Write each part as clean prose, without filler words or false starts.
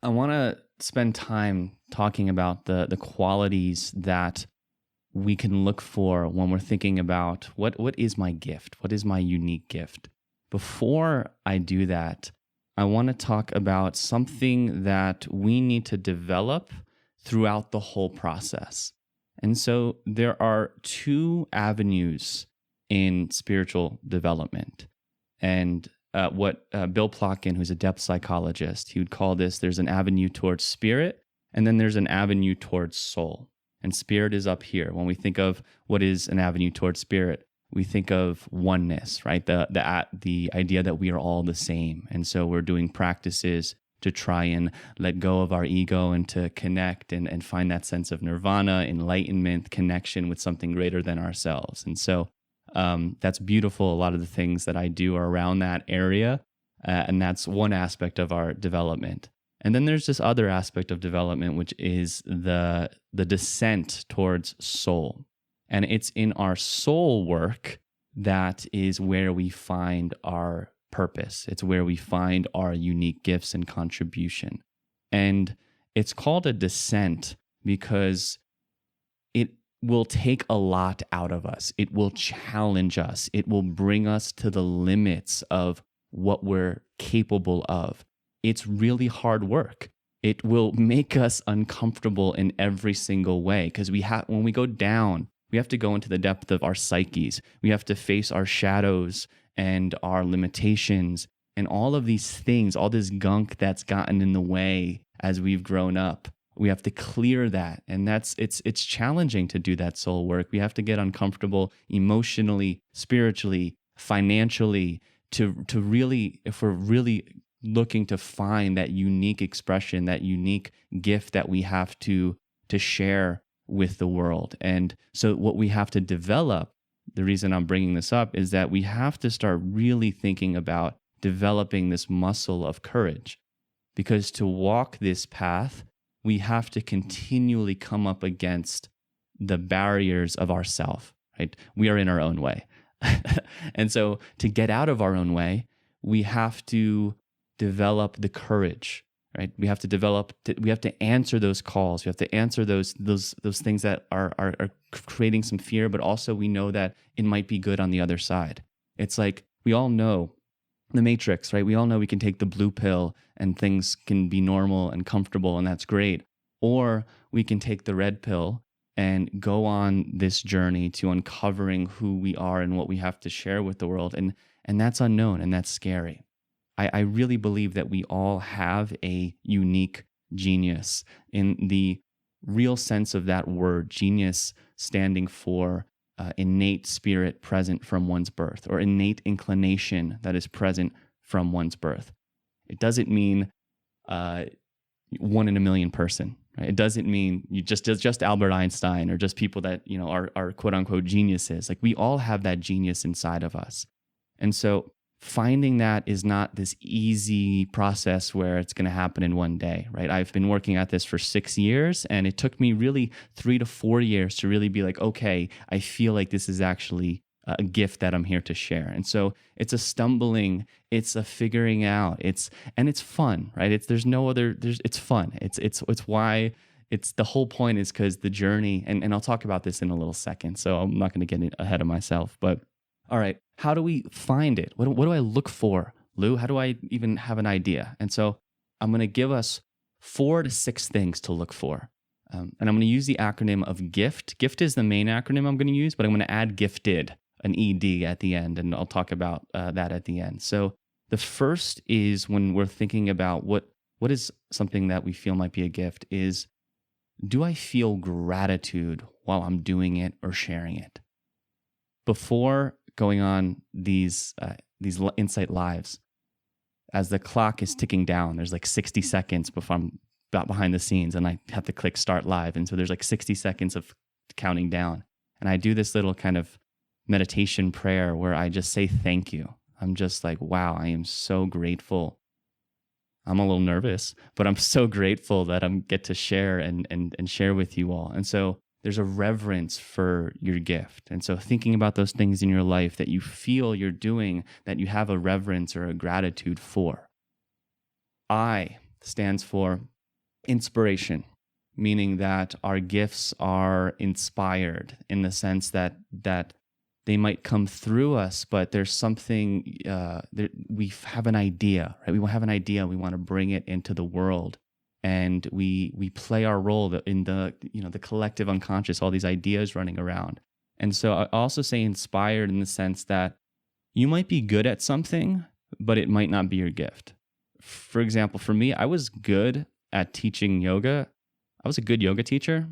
I want to spend time talking about the qualities that we can look for when we're thinking about what is my gift? What is my unique gift? Before I do that, I want to talk about something that we need to develop throughout the whole process. And so there are two avenues in spiritual development. And what Bill Plotkin, who's a depth psychologist, he would call this: there's an avenue towards spirit, and then there's an avenue towards soul. And spirit is up here. When we think of what is an avenue towards spirit, we think of oneness, right? The idea that we are all the same. And so we're doing practices to try and let go of our ego and to connect and find that sense of nirvana, enlightenment, connection with something greater than ourselves. And so that's beautiful. A lot of the things that I do are around that area, and that's one aspect of our development. And then there's this other aspect of development, which is the descent towards soul. And it's in our soul work that is where we find our purpose. It's where we find our unique gifts and contribution. And it's called a descent because it will take a lot out of us. It will challenge us. It will bring us to the limits of what we're capable of. It's really hard work. It will make us uncomfortable in every single way because when we go down, we have to go into the depth of our psyches. We have to face our shadows and our limitations and all of these things, all this gunk that's gotten in the way as we've grown up. We have to clear that. And it's challenging to do that soul work. We have to get uncomfortable emotionally, spiritually, financially to really, if we're really looking to find that unique expression, that unique gift that we have to share with the world. And so what we have to develop, the reason I'm bringing this up, is that we have to start really thinking about developing this muscle of courage. Because to walk this path, we have to continually come up against the barriers of ourself, right? We are in our own way. And so to get out of our own way, we have to develop the courage, right? We have to answer those calls. We have to answer those things that are creating some fear, but also we know that it might be good on the other side. It's like we all know the Matrix, right? We all know we can take the blue pill and things can be normal and comfortable, and that's great. Or we can take the red pill and go on this journey to uncovering who we are and what we have to share with the world. And that's unknown and that's scary. I really believe that we all have a unique genius in the real sense of that word, genius standing for innate spirit present from one's birth, or innate inclination that is present from one's birth. It doesn't mean 1 in a million person. Right? It doesn't mean you just Albert Einstein or just people that are quote unquote geniuses. Like we all have that genius inside of us, and so finding that is not this easy process where it's going to happen in one day, right? I've been working at this for 6 years, and it took me really 3 to 4 years to really be like, okay, I feel like this is actually a gift that I'm here to share. And so it's a stumbling, it's a figuring out, it's fun, right? It's fun. It's why it's the whole point is because the journey, and I'll talk about this in a little second, so I'm not going to get ahead of myself, but all right, how do we find it? What do I look for, Lou? How do I even have an idea? And so I'm going to give us 4 to 6 things to look for. And I'm going to use the acronym of GIFT. GIFT is the main acronym I'm going to use, but I'm going to add GIFTED, an ED at the end, and I'll talk about that at the end. So the first is when we're thinking about what is something that we feel might be a gift is, do I feel gratitude while I'm doing it or sharing it? Before going on these Insight Lives, as the clock is ticking down, there's like 60 seconds before I'm behind the scenes and I have to click start live. And so there's like 60 seconds of counting down. And I do this little kind of meditation prayer where I just say thank you. I'm just like, wow, I am so grateful. I'm a little nervous, but I'm so grateful that I get to share and share with you all. And so there's a reverence for your gift. And so thinking about those things in your life that you feel you're doing, that you have a reverence or a gratitude for. I stands for inspiration, meaning that our gifts are inspired in the sense that they might come through us, but there's something we have an idea, right? We have an idea, we want to bring it into the world, and we play our role in the collective unconscious, all these ideas running around. And so I also say inspired in the sense that you might be good at something, but it might not be your gift. For example, for me, I was good at teaching yoga. I was a good yoga teacher,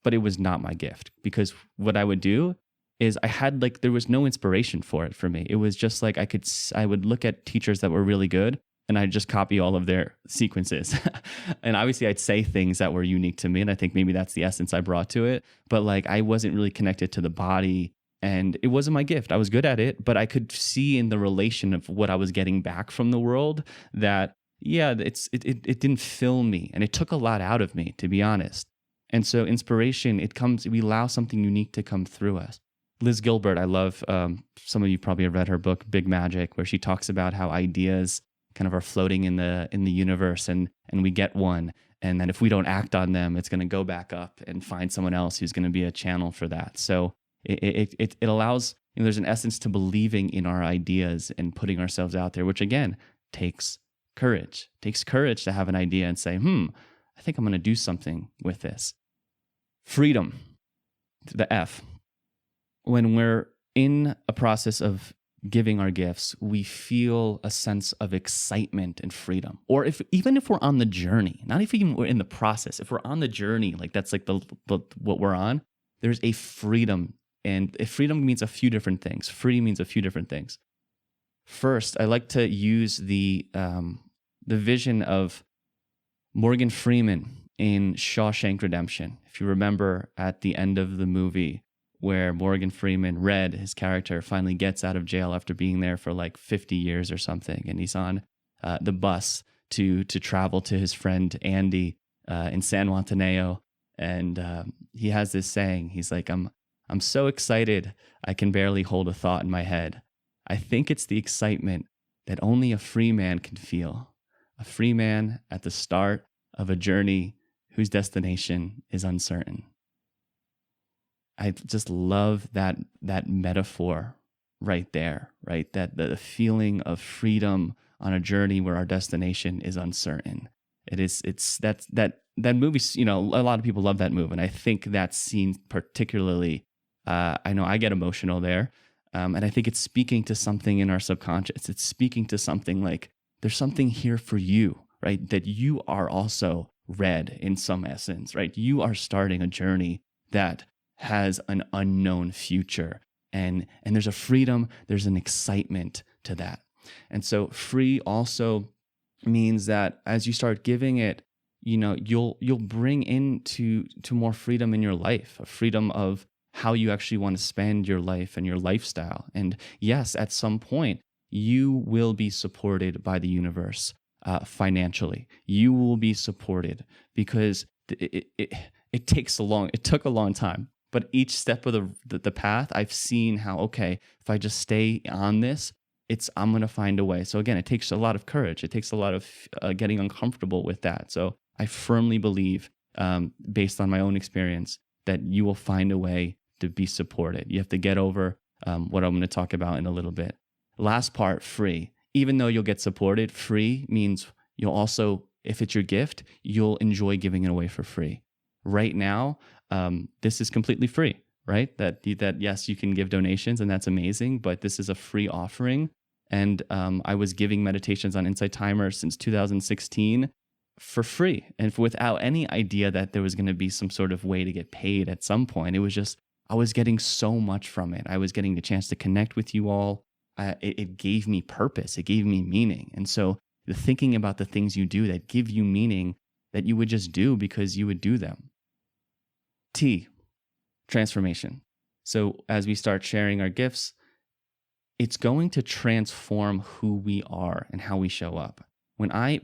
but it was not my gift, because what I would do is there was no inspiration for it for me. It was just like I would look at teachers that were really good and I'd just copy all of their sequences. And obviously I'd say things that were unique to me. And I think maybe that's the essence I brought to it. But like, I wasn't really connected to the body, and it wasn't my gift. I was good at it, but I could see in the relation of what I was getting back from the world that, yeah, it didn't fill me, and it took a lot out of me, to be honest. And so inspiration, we allow something unique to come through us. Liz Gilbert, I love, some of you probably have read her book, Big Magic, where she talks about how ideas kind of are floating in the universe, and we get one. And then if we don't act on them, it's going to go back up and find someone else who's going to be a channel for that. So it allows, there's an essence to believing in our ideas and putting ourselves out there, which again takes courage. It takes courage to have an idea and say, I think I'm going to do something with this. Freedom, the F. When we're in a process of giving our gifts, we feel a sense of excitement and freedom. Or even if we're on the journey, not if even we're in the process, if we're on the journey, like that's like the what we're on, there's a freedom. And if freedom means a few different things. Free means a few different things. First, I like to use the vision of Morgan Freeman in Shawshank Redemption. If you remember at the end of the movie, where Morgan Freeman, Red, his character, finally gets out of jail after being there for like 50 years or something, and he's on the bus to travel to his friend Andy in San Juantaneo, and he has this saying. He's like, "I'm so excited I can barely hold a thought in my head. I think it's the excitement that only a free man can feel, a free man at the start of a journey whose destination is uncertain." I just love that metaphor right there, right? That the feeling of freedom on a journey where our destination is uncertain. That movie, a lot of people love that movie. And I think that scene particularly, I know I get emotional there. And I think it's speaking to something in our subconscious. It's speaking to something like, there's something here for you, right? That you are also Red in some essence, right? You are starting a journey that has an unknown future, and there's a freedom, there's an excitement to that. And so free also means that as you start giving it, you'll bring into more freedom in your life, a freedom of how you actually want to spend your life and your lifestyle. And yes, at some point you will be supported by the universe financially. You will be supported because it took a long time. But each step of the path, I've seen how, okay, if I just stay on this, I'm going to find a way. So again, it takes a lot of courage. It takes a lot of getting uncomfortable with that. So I firmly believe, based on my own experience, that you will find a way to be supported. You have to get over what I'm going to talk about in a little bit. Last part, free. Even though you'll get supported, free means you'll also, if it's your gift, you'll enjoy giving it away for free. Right now, this is completely free, right? That yes, you can give donations, and that's amazing, but this is a free offering. And I was giving meditations on Insight Timer since 2016 for free, and without any idea that there was going to be some sort of way to get paid at some point. It was just, I was getting so much from it. I was getting the chance to connect with you all. It gave me purpose. It gave me meaning. And so the thinking about the things you do that give you meaning, that you would just do because you would do them. T, transformation. So as we start sharing our gifts, it's going to transform who we are and how we show up.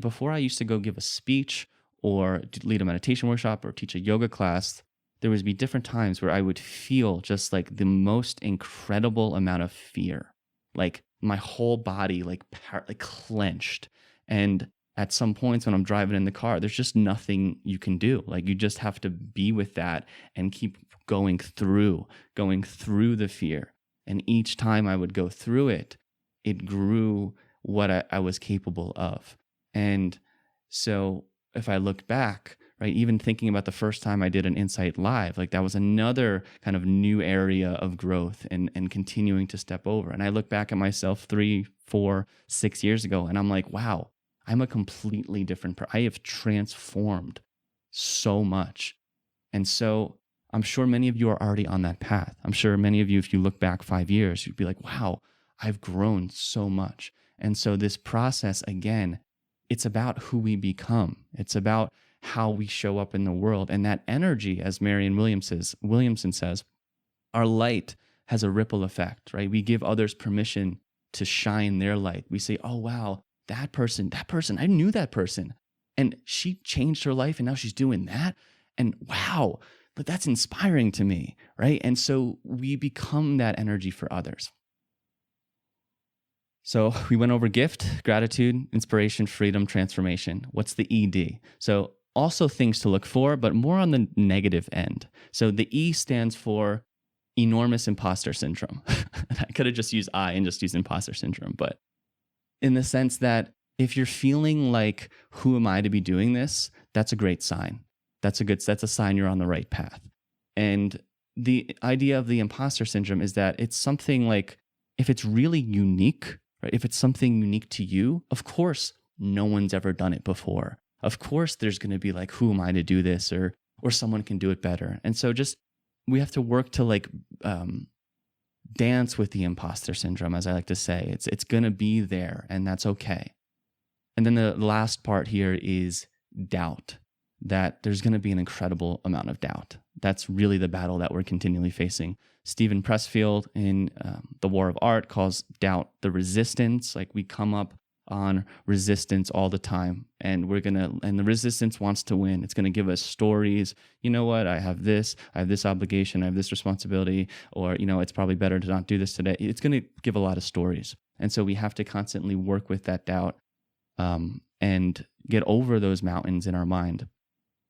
Before I used to go give a speech or lead a meditation workshop or teach a yoga class, there would be different times where I would feel just like the most incredible amount of fear, like my whole body like clenched. And at some points when I'm driving in the car, there's just nothing you can do. Like, you just have to be with that and keep going through the fear. And each time I would go through it, it grew what I was capable of. And so if I look back, right, even thinking about the first time I did an Insight Live, like that was another kind of new area of growth and continuing to step over. And I look back at myself 3, 4, 6 years ago, and I'm like, wow, I'm a completely different person. I have transformed so much. And so I'm sure many of you are already on that path. I'm sure many of you, if you look back 5 years, you'd be like, wow, I've grown so much. And so this process, again, it's about who we become. It's about how we show up in the world. And that energy, as Marianne Williamson says, our light has a ripple effect, right? We give others permission to shine their light. We say, oh, wow, that person, I knew that person. And she changed her life and now she's doing that. And wow, but that's inspiring to me, right? And so we become that energy for others. So we went over gift, gratitude, inspiration, freedom, transformation. What's the ED? So also things to look for, but more on the negative end. So the E stands for enormous imposter syndrome. I could have just used I and just used imposter syndrome, but in the sense that if you're feeling like, who am I to be doing this? That's a great sign. That's a sign you're on the right path. And the idea of the imposter syndrome is that it's something like, if it's really unique, right? If it's something unique to you, of course, no one's ever done it before. Of course, there's going to be like, who am I to do this? Or someone can do it better. And so we have to work to like dance with the imposter syndrome, as I like to say. It's going to be there, and that's okay. And then the last part here is doubt, that there's going to be an incredible amount of doubt. That's really the battle that we're continually facing. Stephen Pressfield in The War of Art calls doubt the resistance. Like, we come up on resistance all the time, and the resistance wants to win. It's going to give us stories. You know what? I have this obligation, I have this responsibility, or, it's probably better to not do this today. It's going to give a lot of stories. And so we have to constantly work with that doubt and get over those mountains in our mind.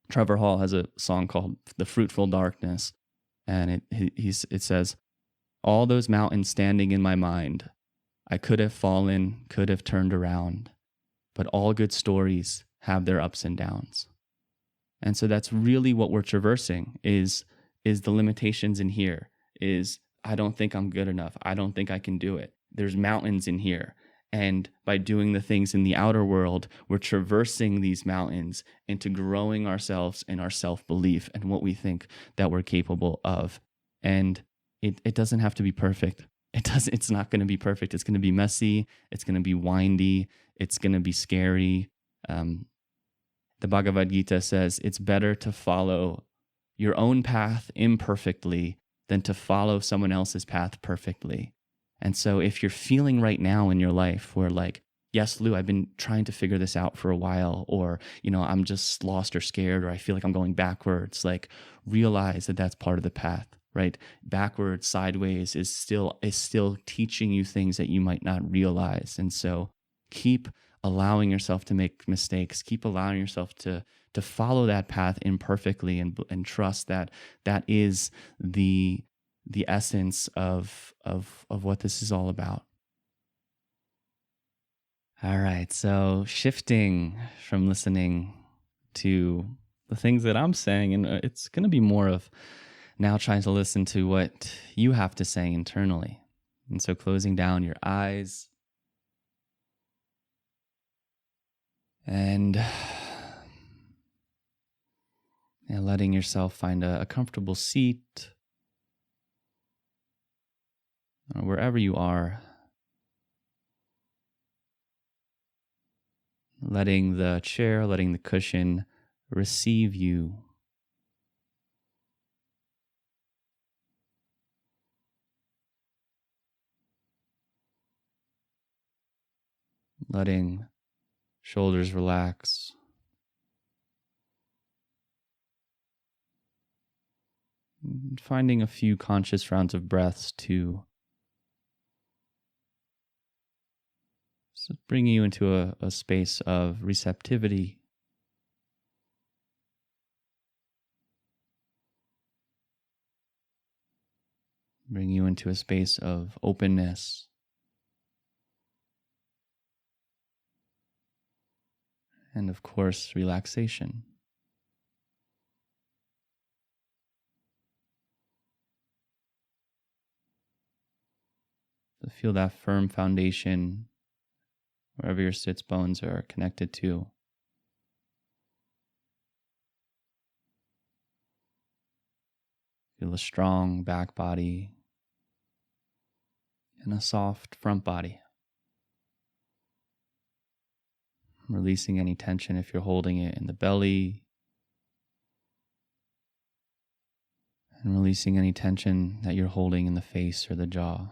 Trevor Hall has a song called The Fruitful Darkness, and it says, all those mountains standing in my mind, I could have fallen, could have turned around, but all good stories have their ups and downs. And so that's really what we're traversing is the limitations in here, is I don't think I'm good enough. I don't think I can do it. There's mountains in here. And by doing the things in the outer world, we're traversing these mountains into growing ourselves and our self-belief and what we think that we're capable of. And it doesn't have to be perfect. It's not going to be perfect. It's going to be messy. It's going to be windy. It's going to be scary. The Bhagavad Gita says it's better to follow your own path imperfectly than to follow someone else's path perfectly. And so if you're feeling right now in your life where like, yes, Lou, I've been trying to figure this out for a while, or, I'm just lost or scared, or I feel like I'm going backwards, like, realize that that's part of the path, right? Backwards, sideways is still teaching you things that you might not realize. And so keep allowing yourself to make mistakes, keep allowing yourself to follow that path imperfectly, and trust that that is the essence of what this is all about. All right, so shifting from listening to the things that I'm saying, and it's going to be more of now trying to listen to what you have to say internally. And so closing down your eyes and letting yourself find a comfortable seat, wherever you are, letting the chair, letting the cushion receive you. Letting shoulders relax. Finding a few conscious rounds of breaths to Just bringing you into a space of receptivity, bring you into a space of openness, and of course, relaxation. So feel that firm foundation wherever your sits bones are connected to. Feel a strong back body and a soft front body. Releasing any tension if you're holding it in the belly, and releasing any tension that you're holding in the face or the jaw.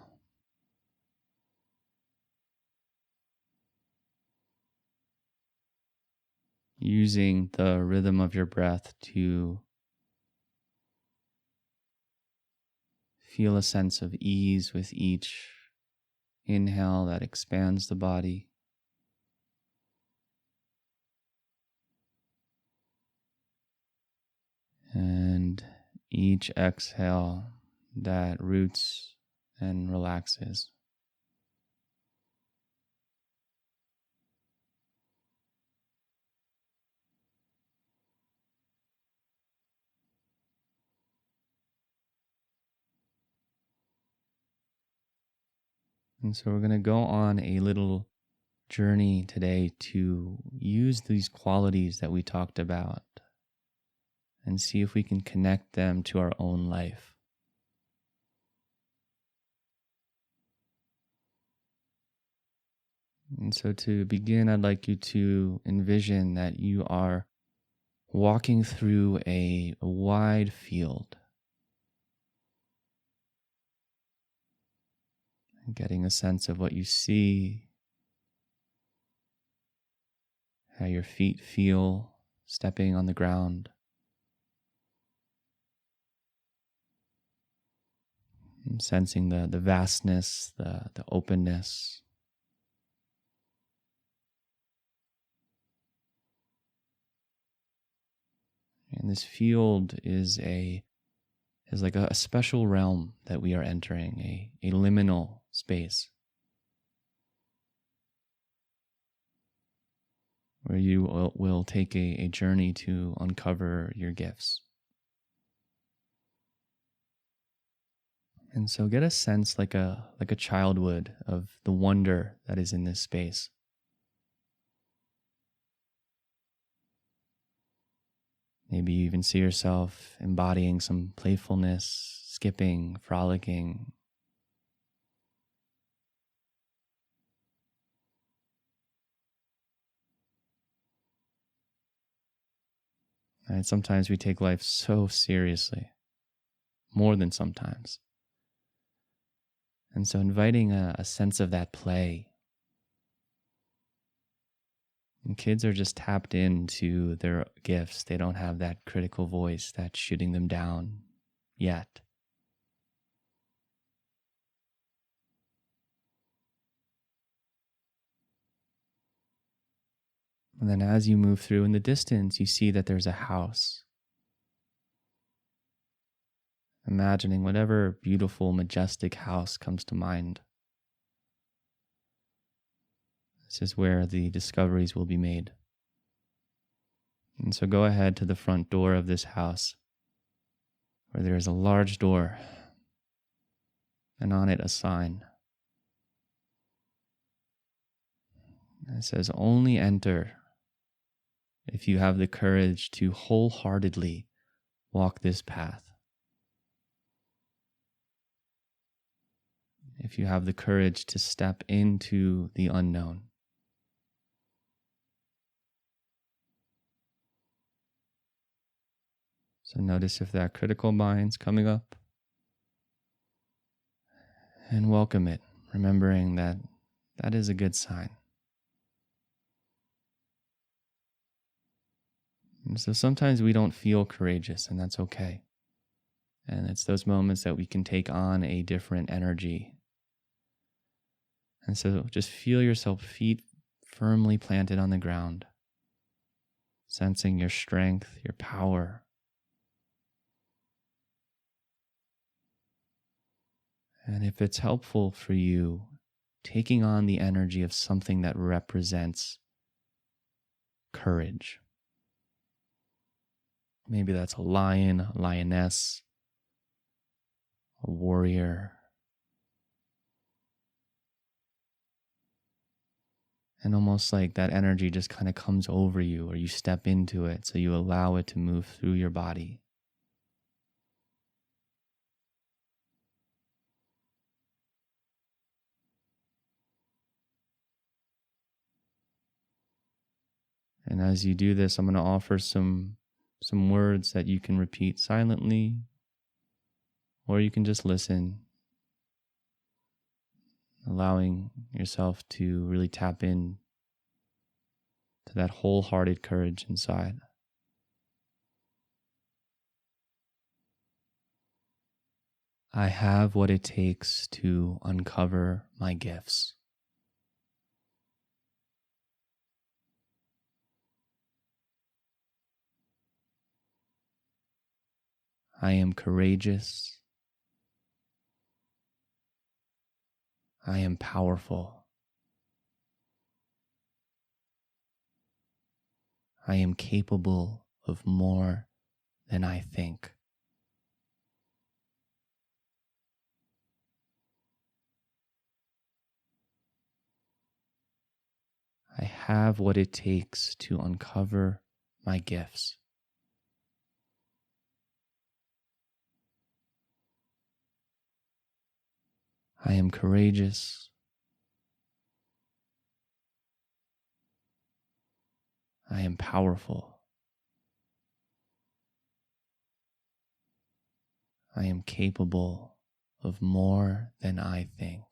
Using the rhythm of your breath to feel a sense of ease with each inhale that expands the body, and each exhale that roots and relaxes. And so we're going to go on a little journey today to use these qualities that we talked about and see if we can connect them to our own life. And so to begin, I'd like you to envision that you are walking through a wide field, getting a sense of what you see, how your feet feel stepping on the ground, and sensing the vastness, the openness. And this field is like a special realm that we are entering, a liminal space where you will take a journey to uncover your gifts. And so get a sense like a child would of the wonder that is in this space. Maybe you even see yourself embodying some playfulness, skipping, frolicking. And sometimes we take life so seriously, more than sometimes. And so inviting a sense of that play. And kids are just tapped into their gifts. They don't have that critical voice that's shooting them down yet. And then as you move through in the distance, you see that there's a house. Imagining whatever beautiful, majestic house comes to mind. This is where the discoveries will be made. And so go ahead to the front door of this house, where there is a large door, and on it a sign. It says, "Only enter if you have the courage to wholeheartedly walk this path. If you have the courage to step into the unknown." So notice if that critical mind's coming up, and welcome it, remembering that that is a good sign. And so sometimes we don't feel courageous, and that's okay. And it's those moments that we can take on a different energy. And so just feel yourself, feet firmly planted on the ground, sensing your strength, your power. And if it's helpful for you, taking on the energy of something that represents courage. Maybe that's a lion, a lioness, a warrior. And almost like that energy just kind of comes over you, or you step into it, so you allow it to move through your body. And as you do this, I'm going to offer some words that you can repeat silently, or you can just listen, allowing yourself to really tap in to that wholehearted courage inside. I have what it takes to uncover my gifts. I am courageous. I am powerful. I am capable of more than I think. I have what it takes to uncover my gifts. I am courageous. I am powerful. I am capable of more than I think.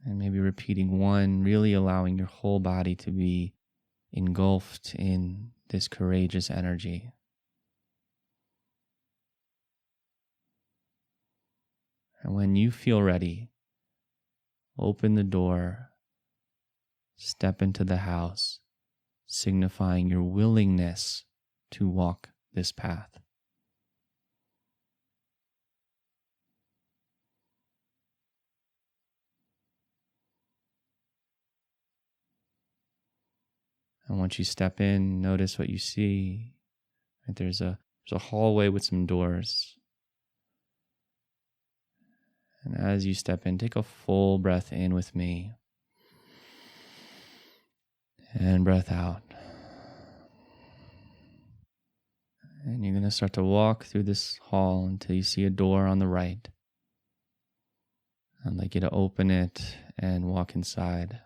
And maybe repeating one, really allowing your whole body to be engulfed in this courageous energy. And when you feel ready, open the door, step into the house, signifying your willingness to walk this path. And once you step in, notice what you see. Right, there's a hallway with some doors. And as you step in, take a full breath in with me. And breath out. And you're going to start to walk through this hall until you see a door on the right. I'd like you to open it and walk inside.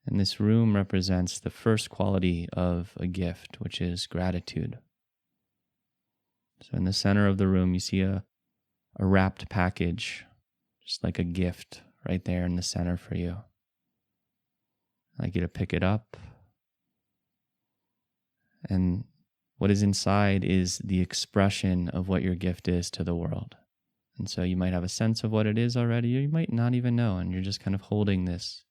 And this room represents the first quality of a gift, which is gratitude. So in the center of the room, you see a wrapped package, just like a gift right there in the center for you. I'd like you to pick it up. And what is inside is the expression of what your gift is to the world. And so you might have a sense of what it is already, or you might not even know, and you're just kind of holding this.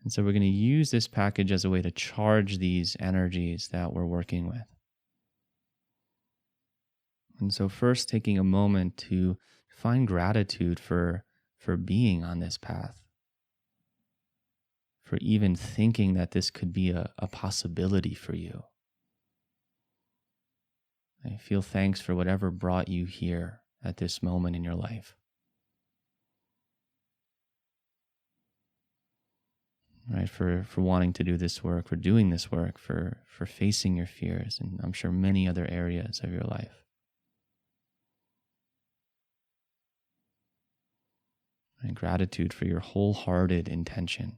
And so we're going to use this package as a way to charge these energies that we're working with. And so first, taking a moment to find gratitude for being on this path, for even thinking that this could be a possibility for you. I feel thanks for whatever brought you here at this moment in your life. Right, for wanting to do this work, for doing this work, for facing your fears, and I'm sure many other areas of your life. And gratitude for your wholehearted intention.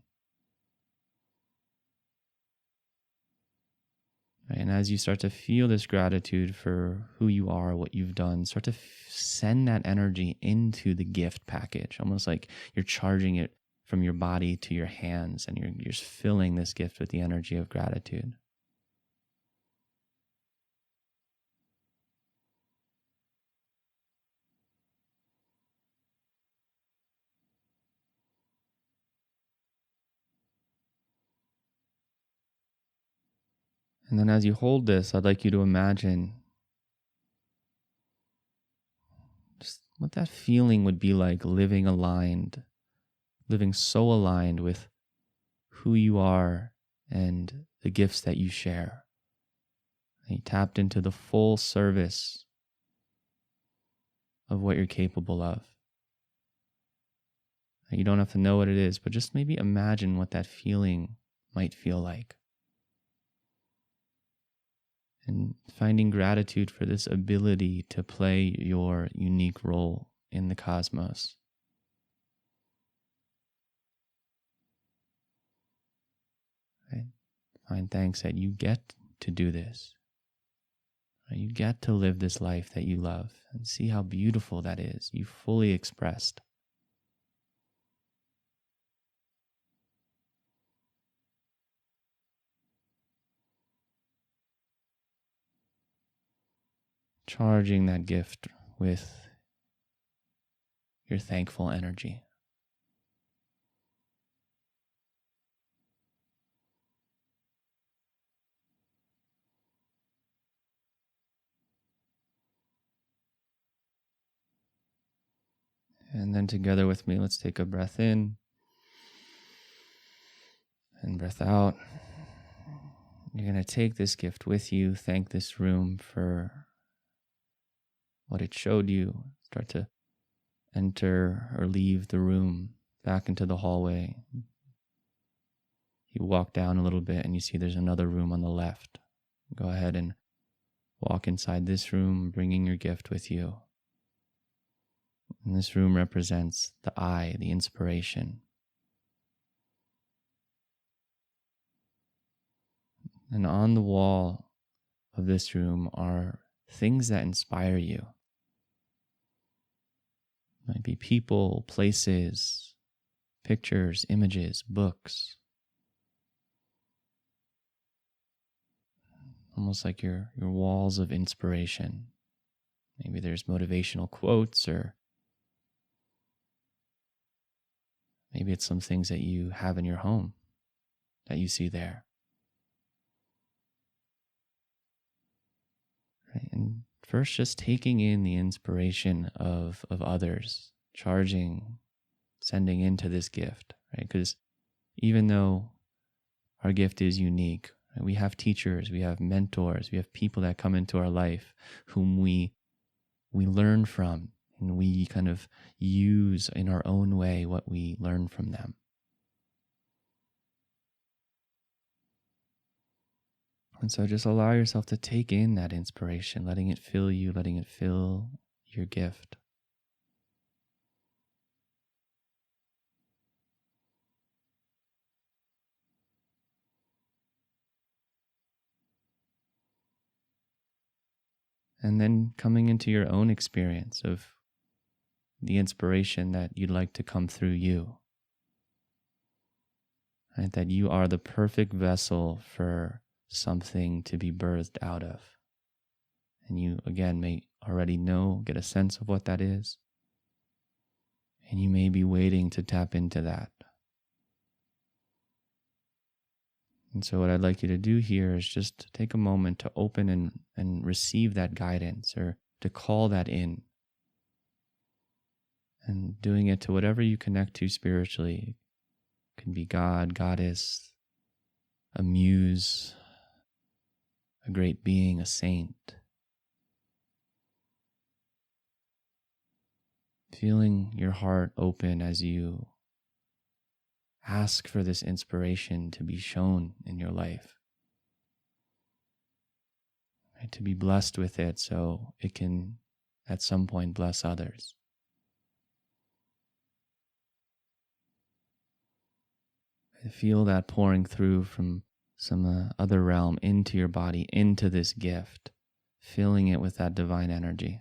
Right, and as you start to feel this gratitude for who you are, what you've done, start to send that energy into the gift package, almost like you're charging it from your body to your hands, and you're just filling this gift with the energy of gratitude. And then as you hold this, I'd like you to imagine just what that feeling would be like, living so aligned with who you are and the gifts that you share. And you tapped into the full service of what you're capable of. And you don't have to know what it is, but just maybe imagine what that feeling might feel like. And finding gratitude for this ability to play your unique role in the cosmos. Right? Find thanks that you get to do this. Right? You get to live this life that you love, and see how beautiful that is. You fully expressed. Charging that gift with your thankful energy. And then together with me, let's take a breath in and breath out. You're going to take this gift with you, thank this room for what it showed you. Start to enter or leave the room back into the hallway. You walk down a little bit and you see there's another room on the left. Go ahead and walk inside this room, bringing your gift with you. And this room represents the I, the inspiration. And on the wall of this room are things that inspire you. Might be people, places, pictures, images, books. Almost like your walls of inspiration. Maybe there's motivational quotes, or maybe it's some things that you have in your home that you see there. Right? And first, just taking in the inspiration of others, charging, sending into this gift, right? Because even though our gift is unique, right, we have teachers, we have mentors, we have people that come into our life whom we learn from, and we kind of use in our own way what we learn from them. And so just allow yourself to take in that inspiration, letting it fill you, letting it fill your gift. And then coming into your own experience of the inspiration that you'd like to come through you. Right? That you are the perfect vessel for something to be birthed out of. And you, again, may already know, get a sense of what that is. And you may be waiting to tap into that. And so what I'd like you to do here is just take a moment to open and receive that guidance, or to call that in. And doing it to whatever you connect to spiritually. It can be God, Goddess, a muse, a great being, a saint. Feeling your heart open as you ask for this inspiration to be shown in your life. Right? To be blessed with it so it can at some point bless others. I feel that pouring through from some other realm into your body, into this gift, filling it with that divine energy.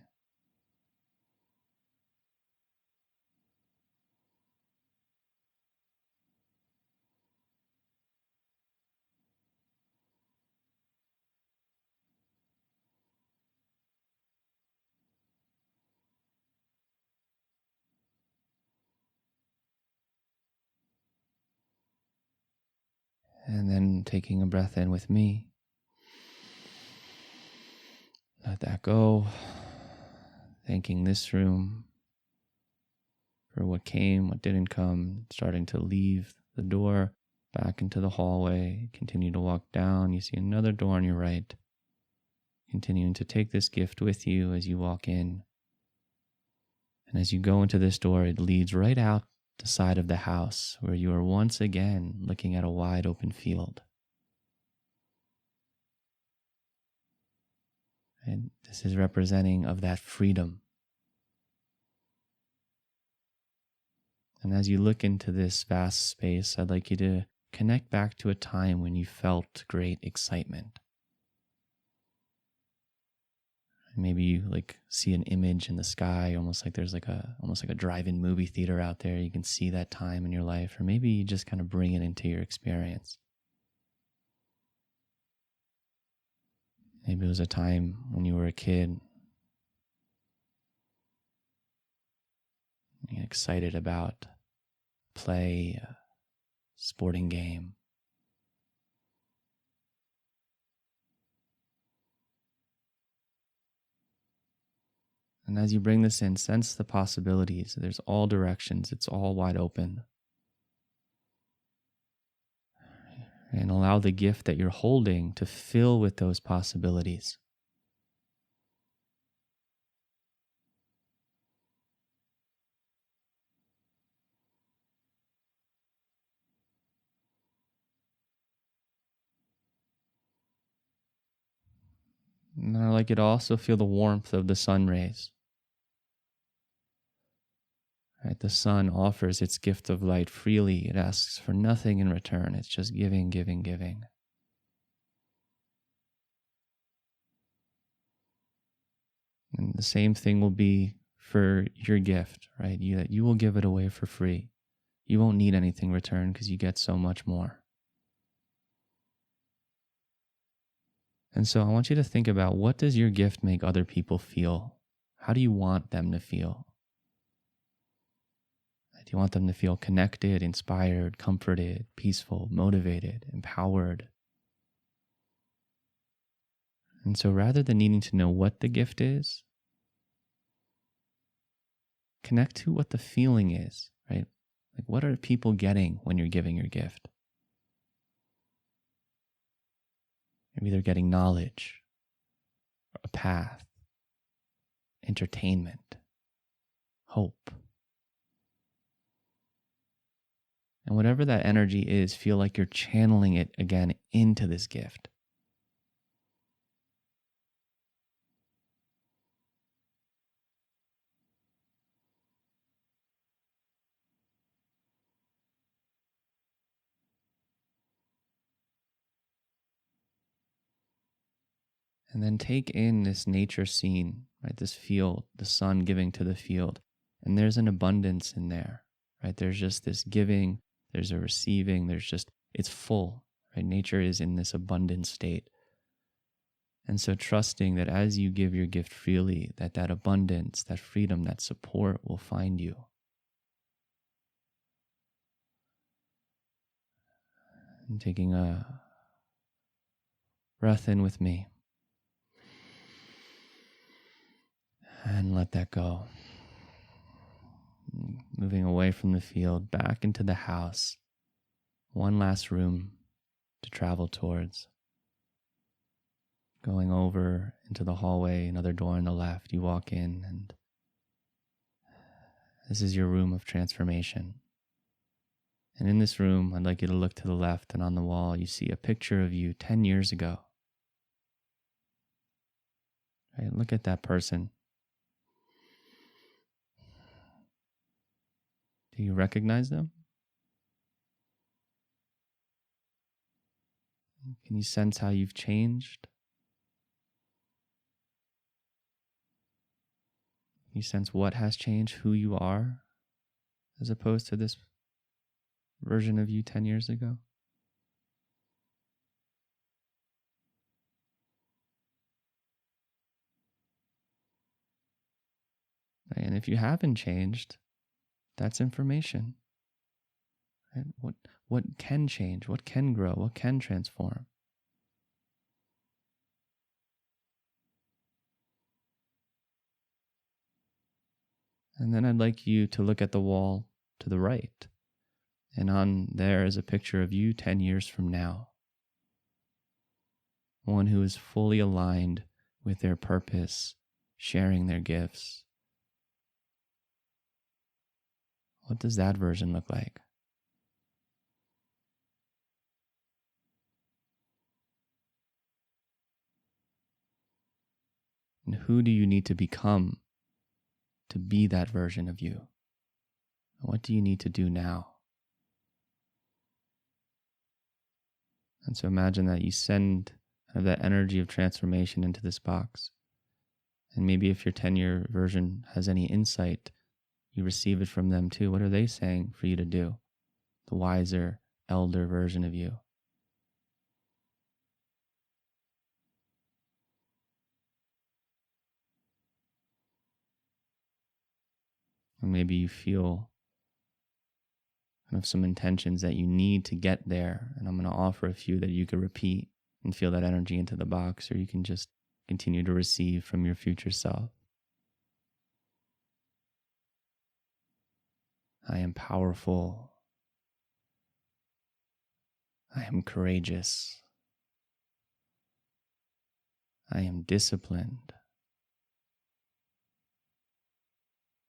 And then taking a breath in with me. Let that go. Thanking this room for what came, what didn't come. Starting to leave the door back into the hallway. Continue to walk down. You see another door on your right. Continuing to take this gift with you as you walk in. And as you go into this door, it leads right out the side of the house where you are once again looking at a wide open field. And this is representing of that freedom. And as you look into this vast space, I'd like you to connect back to a time when you felt great excitement. Maybe you see an image in the sky, almost like there's almost like a drive-in movie theater out there. You can see that time in your life, or maybe you just kind of bring it into your experience. Maybe it was a time when you were a kid, you're excited about play, a sporting game. And as you bring this in, sense the possibilities. There's all directions. It's all wide open. And allow the gift that you're holding to fill with those possibilities. And I'd like you to also feel the warmth of the sun rays. Right? The sun offers its gift of light freely. It asks for nothing in return. It's just giving, giving, giving. And the same thing will be for your gift, right? That you will give it away for free. You won't need anything in return because you get so much more. And so I want you to think about, what does your gift make other people feel? How do you want them to feel? Do you want them to feel connected, inspired, comforted, peaceful, motivated, empowered? And so rather than needing to know what the gift is, connect to what the feeling is, right? What are people getting when you're giving your gift? Maybe they're getting knowledge, a path, entertainment, hope. And whatever that energy is, feel like you're channeling it again into this gift. And then take in this nature scene, right? This field, the sun giving to the field. And there's an abundance in there, right? There's just this giving, there's a receiving, it's full, right? Nature is in this abundant state. And so trusting that as you give your gift freely, that abundance, that freedom, that support will find you. And taking a breath in with me. And let that go. Moving away from the field, back into the house. One last room to travel towards. Going over into the hallway, another door on the left. You walk in, and this is your room of transformation. And in this room, I'd like you to look to the left, and on the wall, you see a picture of you 10 years ago. Right? Look at that person. Do you recognize them? Can you sense how you've changed? Can you sense what has changed, who you are, as opposed to this version of you 10 years ago? And if you haven't changed, that's information. right? What can change? What can grow? What can transform? And then I'd like you to look at the wall to the right. And on there is a picture of you 10 years from now. One who is fully aligned with their purpose, sharing their gifts. What does that version look like? And who do you need to become to be that version of you? What do you need to do now? And so imagine that you send that energy of transformation into this box. And maybe if your 10-year version has any insight, you receive it from them too. What are they saying for you to do? The wiser, elder version of you. And maybe you feel kind of some intentions that you need to get there. And I'm going to offer a few that you could repeat and feel that energy into the box, or you can just continue to receive from your future self. I am powerful. I am courageous. I am disciplined.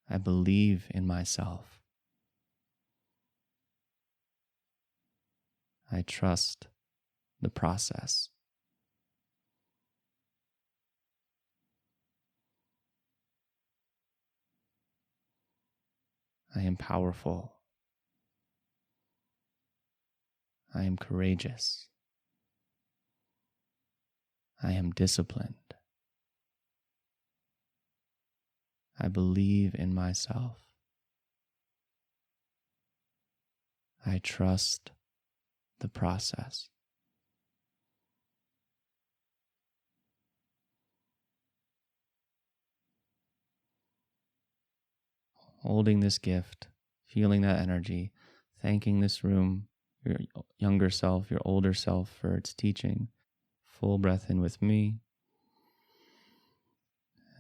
I believe in myself. I trust the process. I am powerful. I am courageous. I am disciplined. I believe in myself. I trust the process. Holding this gift, feeling that energy, thanking this room, your younger self, your older self for its teaching. Full breath in with me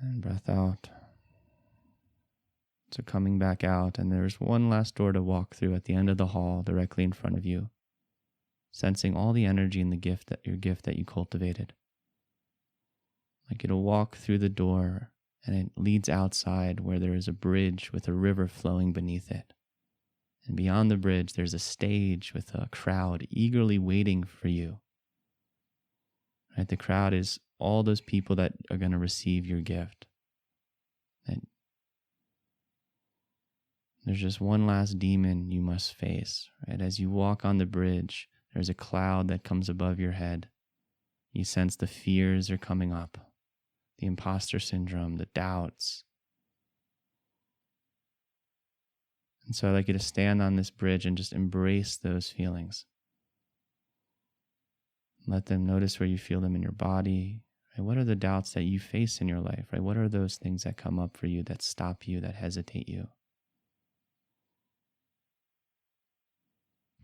and breath out. So coming back out, and there's one last door to walk through at the end of the hall directly in front of you, sensing all the energy in the gift that you cultivated. Like it'll walk through the door and it leads outside where there is a bridge with a river flowing beneath it. And beyond the bridge, there's a stage with a crowd eagerly waiting for you. Right? The crowd is all those people that are going to receive your gift. And there's just one last demon you must face. Right? As you walk on the bridge, there's a cloud that comes above your head. You sense the fears are coming up, the imposter syndrome, the doubts. And so I'd like you to stand on this bridge and just embrace those feelings. Let them notice where you feel them in your body. Right? What are the doubts that you face in your life? Right? What are those things that come up for you, that stop you, that hesitate you?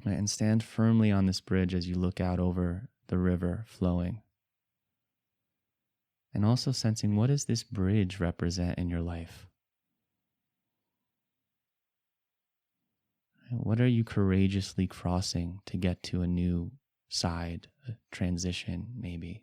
Right? And stand firmly on this bridge as you look out over the river flowing. And also sensing, what does this bridge represent in your life? What are you courageously crossing to get to a new side, a transition maybe?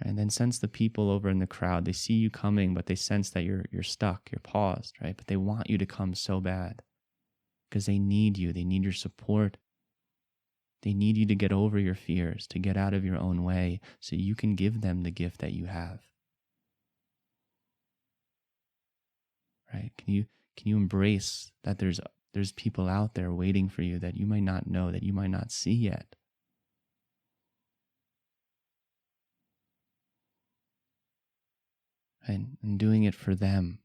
And then sense the people over in the crowd. They see you coming, but they sense that you're stuck, you're paused, right? But they want you to come so bad because they need you. They need your support. They need you to get over your fears, to get out of your own way so you can give them the gift that you have. Right? Can you embrace that there's people out there waiting for you that you might not know, that you might not see yet? And doing it for them.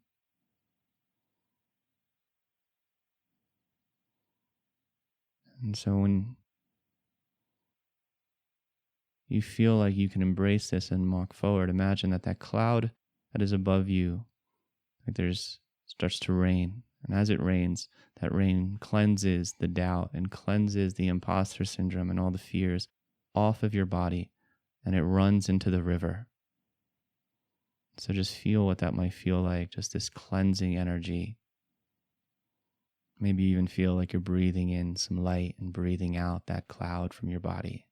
And so you feel like you can embrace this and walk forward, imagine that cloud that is above you, like there's starts to rain. And as it rains, that rain cleanses the doubt and cleanses the imposter syndrome and all the fears off of your body, and it runs into the river. So just feel what that might feel like, just this cleansing energy. Maybe you even feel like you're breathing in some light and breathing out that cloud from your body.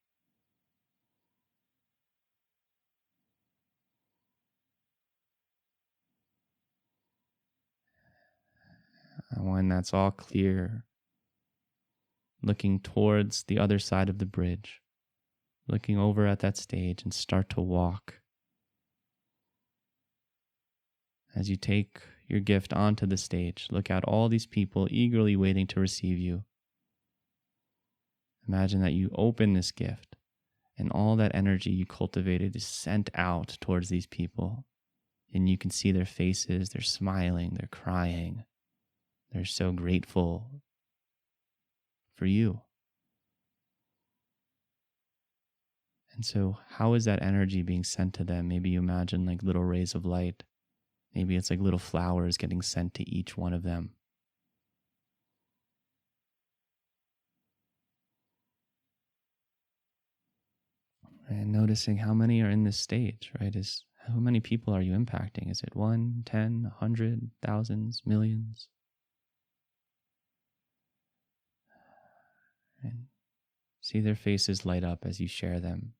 And when that's all clear, looking towards the other side of the bridge, looking over at that stage, and start to walk. As you take your gift onto the stage, look at all these people eagerly waiting to receive you. Imagine that you open this gift and all that energy you cultivated is sent out towards these people. And you can see their faces, they're smiling, they're crying. They're so grateful for you. And so how is that energy being sent to them? Maybe you imagine like little rays of light. Maybe it's like little flowers getting sent to each one of them. And noticing how many are in this stage, right? How many people are you impacting? Is it 1, 10, 100, thousands, millions? And see their faces light up as you share them.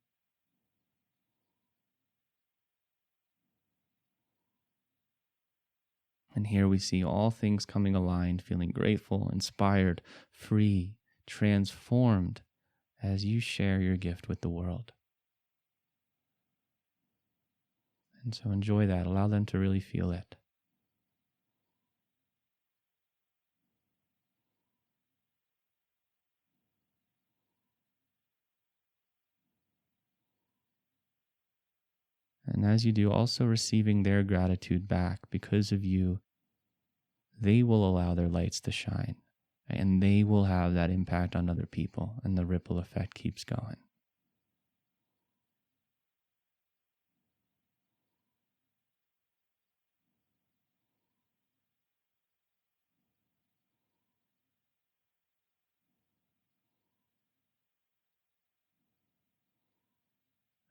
And here we see all things coming aligned, feeling grateful, inspired, free, transformed as you share your gift with the world. And so enjoy that. Allow them to really feel it. And as you do, also receiving their gratitude back because of you, they will allow their lights to shine, and they will have that impact on other people, and the ripple effect keeps going.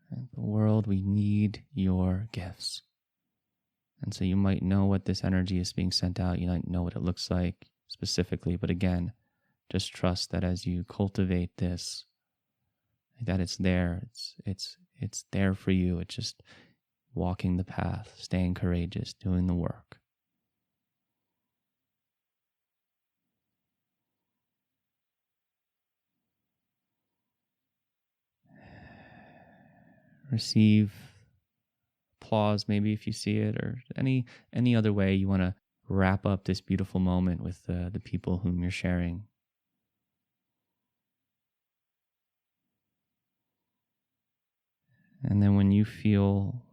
And the world, we need your gifts. And so you might know what this energy is being sent out. You might know what it looks like specifically. But again, just trust that as you cultivate this, that it's there. It's there for you. It's just walking the path, staying courageous, doing the work. Receive applause, maybe if you see it, or any other way you want to wrap up this beautiful moment with the people whom you're sharing. And then when you feel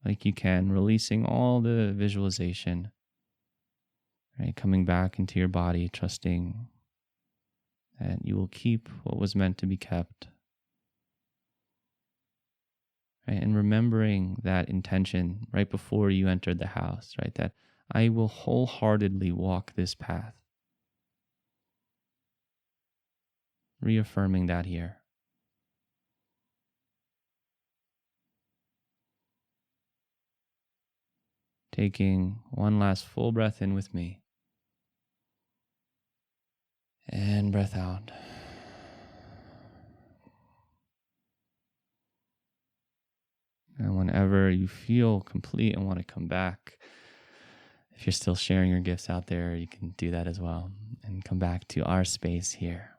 like you can, releasing all the visualization, right? Coming back into your body, trusting that you will keep what was meant to be kept. Right? And remembering that intention right before you entered the house, right? That I will wholeheartedly walk this path. Reaffirming that here. Taking one last full breath in with me. And breath out. And whenever you feel complete and want to come back, if you're still sharing your gifts out there, you can do that as well. And come back to our space here.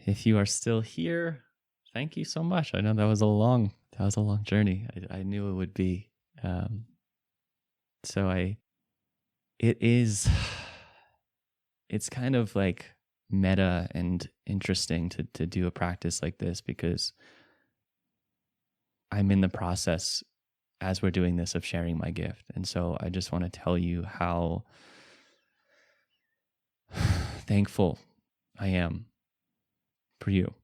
If you are still here, thank you so much. I know that was a long journey. I knew it would be. It's kind of like meta and interesting to do a practice like this because I'm in the process as we're doing this of sharing my gift. And so I just want to tell you how thankful I am for you.